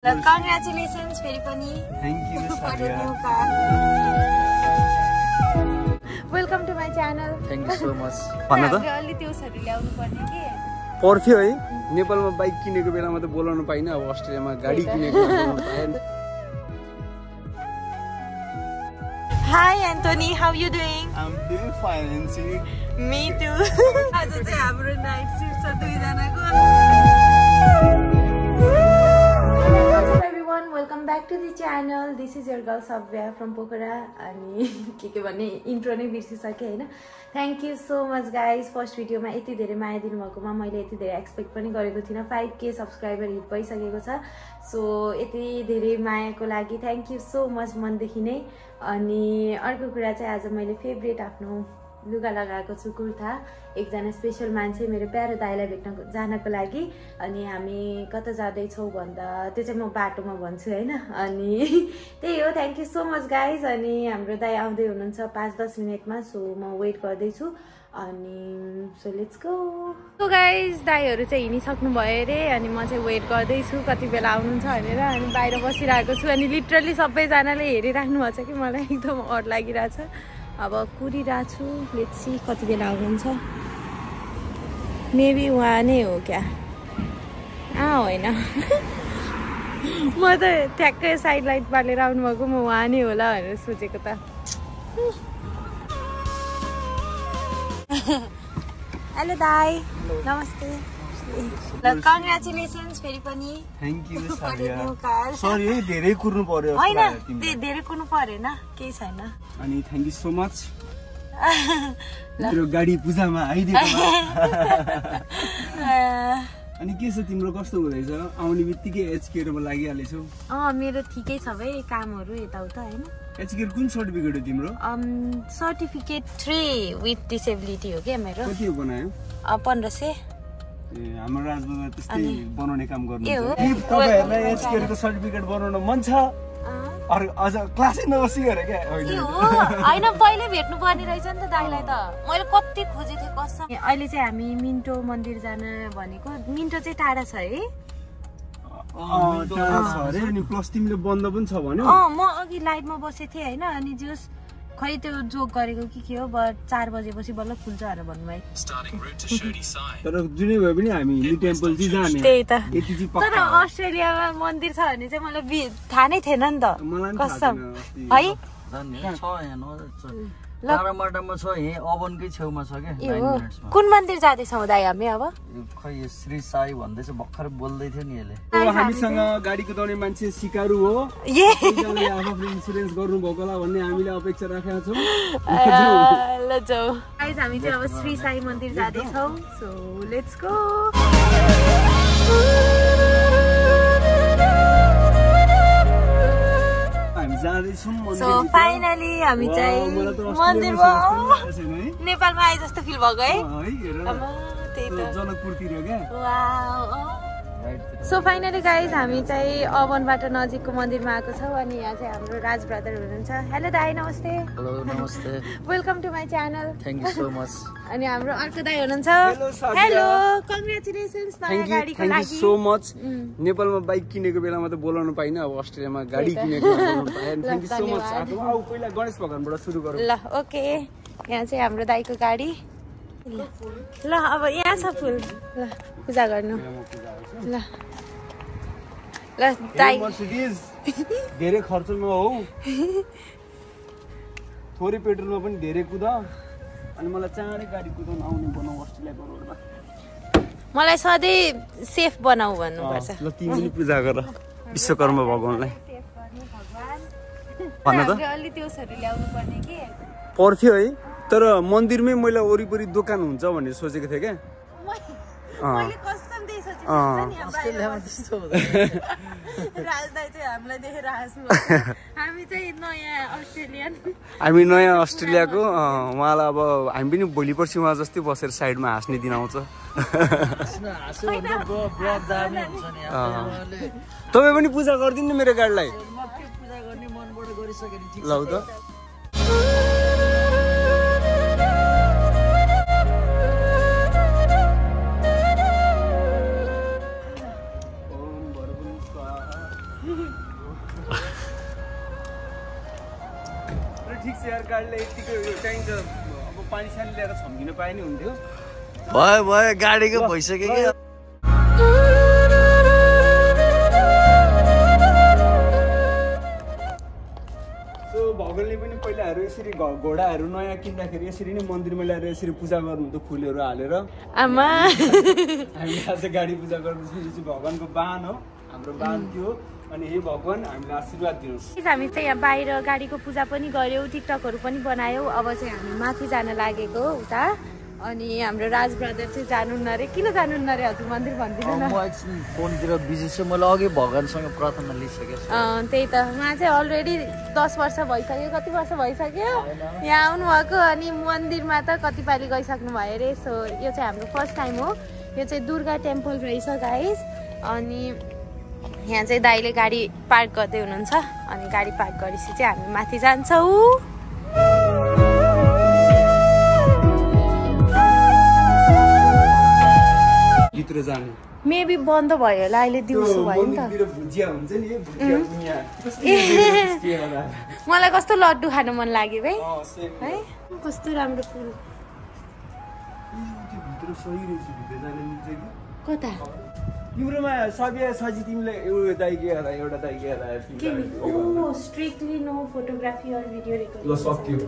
Congratulations, very funny. Thank you, for the Savya. new car. Welcome to my channel. Thank you so much. अलि त्योसहरु ल्याउनु पर्ने के पर्थ्यो है नेपालमा बाइक किनेको बेलामा त बोलाउनु पाइन अब अस्ट्रेलियामा गाडी किनेको बोलाउनु पाएन Hi Anthony, how you doing? I'm doing fine, Nancy. Me too. आज चाहिँ हाम्रो नाइट शिफ्ट छ दुई जनाको Hello everyone, welcome back to the channel. This is your girl Savya from Pokhara अनि के भन्ने इन्ट्रो नै बिर्सिसके हैन. Thank you so much guys. First video मा यति धेरै माया दिनु भएकोमा मैले यति धेरै एक्सपेक्ट पनि गरेको थिइन. 5k सब्स्क्राइबर हिट भइसकेको छ. सो यति धेरै मायाको लागि थ्यांक यू सो मच मनदेखि नै. अनि अर्को कुरा चाहिँ आज मैले फेभरेट आफ्नो लुगा लगाएको छु कुर्ता. एकजना स्पेशल मान्छे मेरो प्यारो दाइलाई भेट्न जानको लागि अनि हामी कता जाँदै छौ भन्दा त्यो चाहिँ म बाटोमा भन्छु हैन. अनि त्यही हो. Thank you so much guys. अनि हाम्रो दाइ आउँदै हुनुहुन्छ 5-10 मिनेटमा. सो म वेट गर्दै छु अनि so let's go. So guys दाइहरु चाहिँ हिँडिसक्नु भयो रे अनि म चाहिँ वेट गर्दै छु कति बेला आउनुहुन्छ भनेर. अनि बाहिर बसिरहेको छु अनि लिटरली सबैजनाले हेरिराख्नु भएको छ कि मलाई एकदम अड लागिरहेछ. अब कुरिरहेको छु. लेट्स सी कति बेला आउनुहुन्छ. मेबी उहाँ नै हो क्या होइन म त ठ्याक्कै साइड लाइट बालेर आउनु भएको म उहाँ नै होला भनेर सोचेको त. हेलो दाइ नमस्ते. कङ्ग्रेचुलेसन्स फेरि पनि. Thank you, for the Savya. new car. Sorry है धेरै कुर्नु पर्यो हैन धेरै कुर्नु परेन केही छैन. अनि थ्यांक यू सो मच मेरो गाडी पूजामा आइदिएकोमा. अनि के छ तिम्रो कस्तो हुँदैछ आउने बित्तिकै एचकेरमा लागिहालेछौ. मेरो ठिकै छ भाइ कामहरु यताउता हैन. एचके कुन सर्टिफिकेट हो तिम्रो. सर्टिफिकेट 3 विथ डिसेबिलिटी हो के मेरो. कति हो बनायो. 1500. हाम्रो राजबाबा त्यस्तै बनाउने काम गर्नुहुन्छ. तपाईहरुलाई एचके को सर्टिफिकेट बनाउन मन छ अरु अझ क्लासै नबसी गरे के हैन पहिले भेट्नु पर्ने रहेछ नि त दाइलाई त. मैले कति खोजेथे कसम. अहिले चाहिँ हामी मिन्टो मन्दिर जान भनेको. मिन्टो चाहिँ टाढा छ है. टाढा छ अरे. अनि प्लस तिमीले बन्द पनि छ भन्यो. म अघि लाइटमा बसेथे हैन. अनि जस खै त्यो जोक गरेको के हो बट 4 बजेपछि बल्ल खुल्छ भनेर भन्नुभयो. तर जुनै भए पनि हामी हिन्दू टेम्पल चाहिँ जाने. त्यही त. यति चाहिँ पक्का. तर अस्ट्रेलियामा मन्दिर छ भने चाहिँ मलाई थाहा नै थिएन नि त. कसम है. टाढामाटामा छ यही ओभनकै छेउमा छ के. कुन मन्दिर जाँदैछौ दाइ हामी अब. खै श्री साई भन्दैछ भर्खर बोल्दै थियो नि यसले. हामीसँग गाडी कुदाउने मान्छे सिकारु हो. यसले आफ्नो इन्स्योरेन्स गर्नु भएको होला भन्ने हामीले अपेक्षा राखेका छौं. ल जाऊ गाइस हामी चाहिँ अब श्री साई मन्दिर जाँदैछौ. So let's go. So finally हामी चाहिँ मन्दिरमा नेपालमा आए जस्तो फिल भएको है. जनकपुरतिर क्या. सो फाइनली गाइज हामी चाहिँ अवनबाट नजिकको मन्दिरमा आएको छौँ. अनि यहाँ चाहिँ हाम्रो राज ब्रदर हुनुहुन्छ. हेलो दाइ नमस्ते. हेलो नमस्ते. Welcome to my channel. Thank you so much. अनि हाम्रो अर्को दाइ हुनुहुन्छ. हेलो कङ्ग्रेचुलेसन्स नयाँ गाडीको लागि. Thank you so much. नेपालमा बाइक किनेको बेलामा त बोलाउनु पाइन अब अस्ट्रेलियामा गाडी किनेको बोलाउनु पाएन. Thank you so much. आउ पहिला गणेश भगवानबाट सुरु गरौँ. ल ओके. यहाँ चाहिँ हाम्रो दाइको गाडी. ल अब यहाँ छ फुल. ल पूजा गर्नु. ल ल दाइ मर्सिडिज धेरै खर्चमा हो. थोरै पेट्रोलमा पनि धेरै कुदा. अनि मलाई चाँडै गाडी कुदाउन आउने बनाऊ अस्ट्रेलियाको रोडमा. मलाई सधैँ सेफ बनाऊ भन्नुपर्छ. ल तिमी पनि पूजा गर विश्वकर्मा भगवानलाई. भन त अलि त्योसहरु ल्याउनु पर्ने के पर्थ्यो है. तर मन्दिरमै मैले वरिपरि दोकान हुन्छ भनेर सोचेको थिएँ क्या. मैले कसम त्यही सोचेको नि. अस्ट्रेलियामा त्यस्तो हुँदैन. राजदाइ चाहिँ हामीलाई देखेर हाँस्नु. हामी चाहिँ नयाँ अस्ट्रेलियन. हामी नयाँ अस्ट्रेलियाको. उहाँलाई अब हामी पनि भोलि पर्सि उहाँ जस्तै बसेर साइडमा हाँस्ने दिन आउँछ. तपाईँ पनि पूजा गरिदिनु मेरो गाडीलाई. पूजा गर्ने मनबाट गरिसके नि ठिक ल त. ठिक छ यार गाडीलाई यतिको चाहिन्छ अब पानी सानी ल्याएर छम्किन पाए नि हुन्थ्यो भयो गाडीको भइसक्यो कि भगवानले पनि पहिलाहरू यसरी घोडाहरू नयाँ किन्दाखेरि यसरी नै मन्दिरमा ल्याएर यसरी पूजा गर्नुहुन्थ्यो फुलहरू हालेर आमा हामीले आज गाडी पूजा गर्दैछौँ यो चाहिँ भगवानको वाहन हो हाम्रो वाहन थियो अनि हे भगवान हामीलाई आशीर्वाद दिनुहोस् हामी चाहिँ यहाँ बाहिर गाडीको पूजा पनि गर्यौँ टिकटकहरू पनि बनायौँ अब चाहिँ हामी माथि जान लागेको उता अनि हाम्रो राज ब्रदर चाहिँ जानुहुन्न अरे किन जानुहुन्न अरे हजुर मन्दिर भनिदिनु न म एकछिन फोनतिर बिजी छु मैले अघि भगवानसँग प्रार्थना लिइसकेको छु त्यही त उहाँ चाहिँ अलरेडी 10 वर्ष भइसक्यो कति वर्ष भइसक्यो यहाँ आउनुभएको अनि मन्दिरमा त कति पालि गइसक्नु भयो अरे सो यो चाहिँ हाम्रो फर्स्ट टाइम हो यो चाहिँ दुर्गा टेम्पल रहेछ गाइस अनि यहाँ चाहिँ दाइले गाडी पार्क गर्दै हुनुहुन्छ अनि गाडी पार्क गरेपछि चाहिँ हामी माथि जान्छौँ भित्र जाने मेबी बन्द भयो होला अहिले दिउँसो भयो नि त भुजिया हुन्छ नि भुजिया मलाई कस्तो लड्डु खान मन लाग्यो है कस्तो राम्रो फुल कता तिम्रोमा सब्या सजी तिमीले एउटा दाइ स्ट्रिक्टली नो फोटोग्राफी और भिडियो रेकर्डिङ ल सक्यो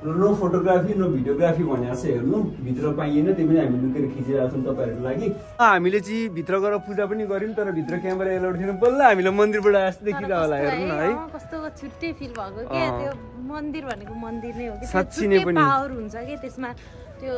नो फोटोग्राफी नो भिडियोग्राफी भनेको छ हेर्नु भित्र पाइएन त्यो पनि हामी लुकेर खिचिरहेको छौँ तपाईँहरूको लागि हामीले चाहिँ भित्र गएर पूजा पनि गर्यौँ तर भित्र क्यामेरा एलाउड थिएन बल्ल हामीलाई मन्दिरबाट जस्तो देखिरहेको होला हेर्नु न है कस्तो छुट्टै फिल भएको के त्यो मन्दिर भनेको मन्दिर नै हो कि साच्चै नै पनि पावर हुन्छ के त्यसमा त्यो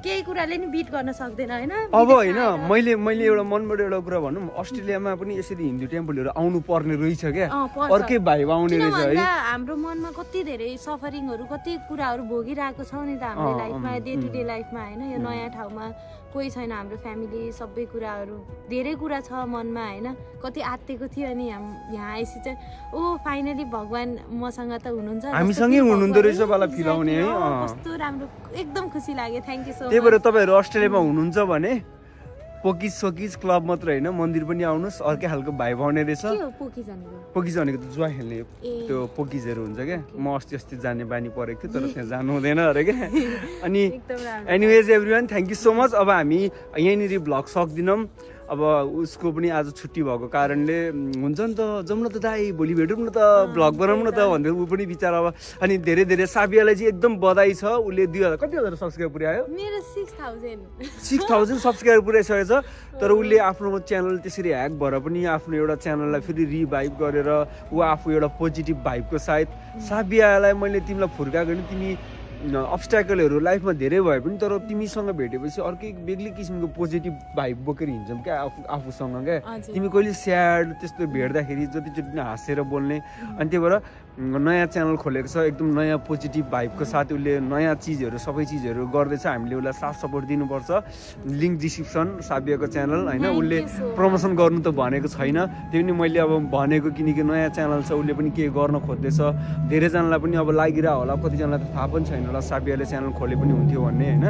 केही कुराले नि बिट गर्न सक्दैन हैन अब हैन मैले एउटा मनबाट एउटा कुरा भनौँ अस्ट्रेलियामा पनि यसरी हिन्दू टेम्पलहरू आउनु पर्ने रहेछ क्या अर्कै भाइब आउने रहेछ है हाम्रो मनमा कति धेरै सफरिङहरू कति कुराहरू भोगिरहेको छौँ नि त हाम्रो लाइफमा डे टु डे लाइफमा हैन यो नयाँ ठाउँमा कोही छैन हाम्रो फ्यामिली सबै कुराहरू धेरै कुरा छ मनमा हैन कति आत्तेको थियो अनि यहाँ आएपछि चाहिँ ओ फाइनली भगवान मसँग त हुनुहुन्छ हामीसँगै हुनुहुँदो रहेछ वाला फिल आउने है कस्तो राम्रो एकदम खुसी लाग्यो थ्यांक यू सो मच त्यही भएर तपाईहरु अस्ट्रेलियामा हुनुहुन्छ भने पोकिज सोकिज क्लब मात्र हैन मन्दिर पनि आउनुस् अर्कै खालको भाइब आउने रहेछ पोकिज भनेको त जुवा खेल्ने त्यो पोकिजहरु हुन्छ के म अस्ति जाने बानी परेको थियो तर त्यहाँ जानु हुँदैन अरे के अनि anyways everyone thank you so much अब हामी यहीँनिर भ्लग सक्दिनौं अब उसको पनि आज छुट्टी भएको कारणले हुन्छ नि त जाउँ न त दाइ भोलि भेटौँ न त भ्लग बनाउँ न त भनेर ऊ पनि बिचारा अब अनि धेरै धेरै साबियालाई चाहिँ एकदम बधाई छ उले 2000 कति हजार सब्स्क्राइब पुर्यायो मेरो 6000 सब्स्क्राइब पुर्याइसकेको छ तर उले आफ्नो च्यानल त्यसरी ह्याक भएर पनि आफ्नो एउटा च्यानललाई फेरि रिभाइभ गरेर ऊ आफू एउटा पोजिटिभ भाइबको सायद साबियालाई मैले तिमीलाई फुर्काएको नि तिमी अब्स्ट्याकलहरु लाइफमा धेरै भए पनि तर तिमीसँग भेटेपछि अर्कै बेग्लै किसिमको पोजिटिभ भाइब बोकेर हिँड्छौँ क्या आफूसँग क्या तिमी कहिले स्याड त्यस्तो भेट्दाखेरि जतिचोटि हाँसेर बोल्ने अनि त्यही भएर नयाँ च्यानल खोलेको छ एकदम नयाँ पोजिटिभ भाइबको साथ उसले नयाँ चिजहरू सबै चिजहरू गर्दैछ हामीले उसलाई साथ सपोर्ट दिनुपर्छ लिङ्क डिस्क्रिप्सन साबियाको च्यानल हैन उसले प्रमोसन गर्नु त भनेको छैन त्यो पनि मैले अब भनेको किनकि नयाँ च्यानल छ उसले पनि के गर्न खोज्दैछ धेरैजनालाई पनि अब लागिरह होला कतिजनालाई त थाहा पनि छैन होला साबियाले च्यानल खोले पनि हुन्थ्यो भन्ने हैन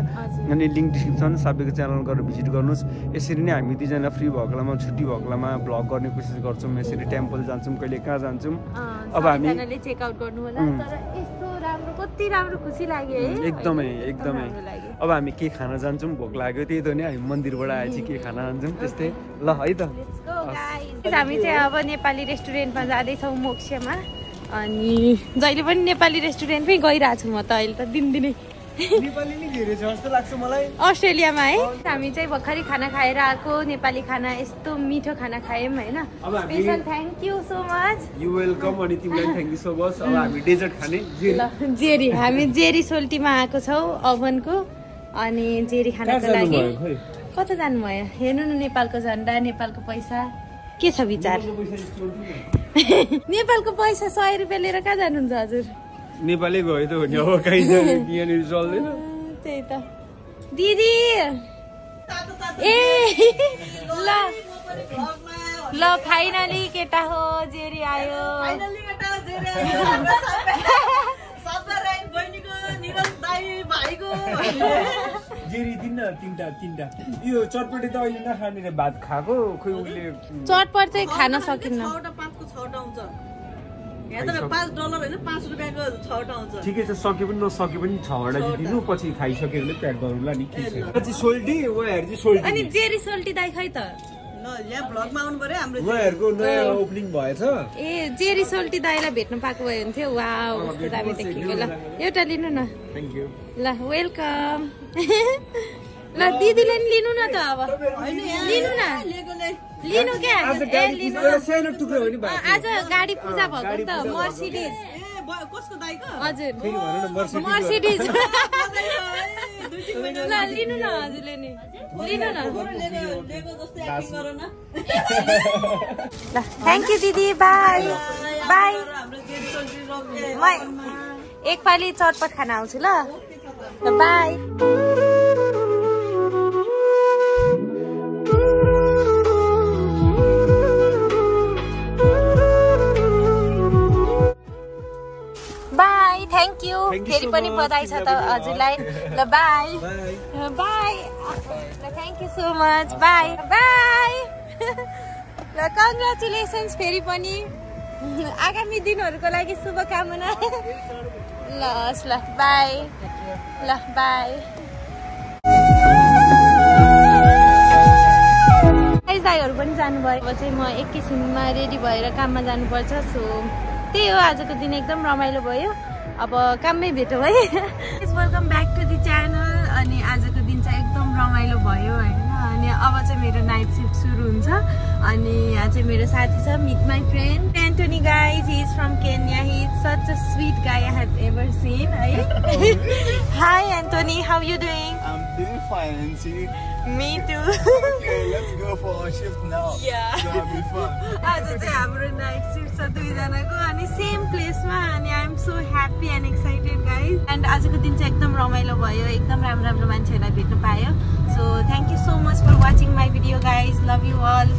अनि लिङ्क डिस्क्रिप्सन साबियाको च्यानल गरेर भिजिट गर्नुस् यसरी नै हामी दुईजना फ्री भएको बेलामा छुट्टी भएको बेलामा भ्लग गर्ने कोसिस गर्छौँ यसरी टेम्पल जान्छौँ कहिले कहाँ जान्छौँ अब हामी चेक आउट गर्नु होला तर यस्तो राम्रो कति राम्रो खुसी लाग्यो है एकदमै अब हामी के खान जान्छौँ भोक लाग्यो त्यही त नि हामी मन्दिरबाट आएपछि के खान जान्छौँ त्यस्तै ल है त हामी चाहिँ अब नेपाली रेस्टुरेन्टमा जाँदैछौँ मोक्ष्यमा अनि जहिले पनि नेपाली रेस्टुरेन्टमै गइरहेको छु म त अहिले त दिनदिनै नेपाली नै धेरै छ जस्तो लाग्छ मलाई अस्ट्रेलियामा है हामी चाहिँ भर्खरै खाना खाएर आएको नेपाली खाना यस्तो मिठो खाना खायौँ हैन special thank you so much you welcome अनि तिमीलाई थ्यांक यू सो मच अब हामी डेजर्ट खाने जेरी हामी जेरी सोल्टीमा आएको छौँ ओभनको अनि जेरी खानको लागि कता जानुभयो हेर्नु न नेपालको झन्डा नेपालको पैसा के छ विचार नेपालको पैसा 100 रुपैयाँ लिएर कहाँ जानुहुन्छ हजुर नेपालै गयो त हो नि अब कहीँ जाने यहाँनिर चल्दैन त्यही त दिदी ए ल फाइनली केटा हो जेरी आयो जेरी दिन न तीनटा यो चटपटी त अहिले नखाने रे भात खाएको खोइ उले चटपट चाहिँ खान सकिन्न 6वटा 5को 6वटा आउँछ यहाँ त $5 हैन ₹5 को 6वटा आउँछ ठिकै छ सके पनि नसके पनि 6वटा चाहिँ दिनु पछि खाइसकेकोले प्याक गरौँला नि के छ चाहिँ सोल्टी वहाँहरु चाहिँ सोल्टी अनि जेरी सोल्टी दाइ खै त ल यहाँ भ्लगमा आउनु पर्यो हाम्रो वहाँहरुको नयाँ ओपनिङ भएछ ए जेरी सोल्टी दाइलाई भेट्न पाएको भए हुन्थ्यो वाउ कस्तो दामी देखिएको ल एउटा लिनु न थ्यांक यू ल वेलकम ल दिदीले नि लिनु न त अब लिनु न लिनु क्या ए लिनु सानो टुक्रो हो नि भाइ आज गाडी पूजा भएको नि त मर्सिडिज कसको दाइको हजुर फेरि भन न मर्सिडिज ल लिनु न हजुरले नि लिनु न लेगो जस्तै एक्टिङ गर न ल थ्यांक यू दिदी बाइ बाइ हाम्रो जेरी सोल्टी रोक्ने म एकपाली चटपट खान आउँछु ल बाइ बाइ थ्यांक यू फेरि पनि बधाई छ त हजुरलाई ल बाइ बाइ ल thank you so much bye bye ल कङ्ग्रेचुलेसन्स फेरि पनि आगामी दिनहरुको लागि शुभकामना ल हस् ल बाइ ल बाइ दाइहरु पनि जानुभयो अब चाहिँ म एकैछिनमा रेडी भएर काममा जानुपर्छ सो त्यही हो आजको दिन एकदम रमाइलो भयो अब काममै भेटौँ है welcome back to the channel अनि आजको दिन चाहिँ एकदम रमाइलो भयो हैन अनि अब चाहिँ मेरो नाइट शिफ्ट सुरु हुन्छ अनि यहाँ चाहिँ मेरो साथी छ meet my friend Antony guys he is from Kenya he is such a sweet guy I have ever seen है hi Antony how you doing I'm doing fine, and see. Me too. Okay, let's go for our shift now. Yeah. It's gonna be fun. आज चाहिँ हाम्रो night shift छ दुईजनाको अनि same प्लेसमा अनि I am so happy and excited guys and आजको दिन चाहिँ एकदम रमाइलो भयो एकदम राम्रो राम्रो मान्छेहरूलाई भेट्न पायो so thank you so much for watching my video guys love you all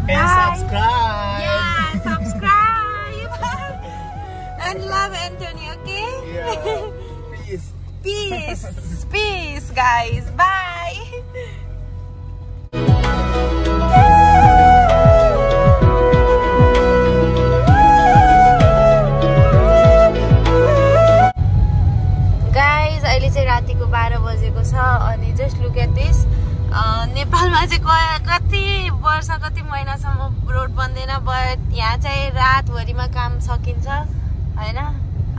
And subscribe. Yeah, subscribe. And love Anthony, okay? Yeah. Peace. Peace. Peace, guys. Bye. Guys, अहिले चाहिँ रातिको 12 बजेको छ अनि जस्ट लुक एट दिस नेपालमा चाहिँ कति वर्ष कति महिनासम्म रोड बन्दैन बट यहाँ चाहिँ रातभरिमा काम सकिन्छ हैन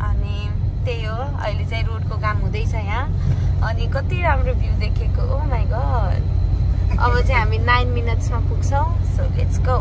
अनि त्यही हो अहिले चाहिँ रोडको काम हुँदैछ यहाँ अनि कति राम्रो भ्यू देखेको ओ माय गॉड अब चाहिँ हामी 9 मिनट्समा पुग्छौं सो लेट्स गो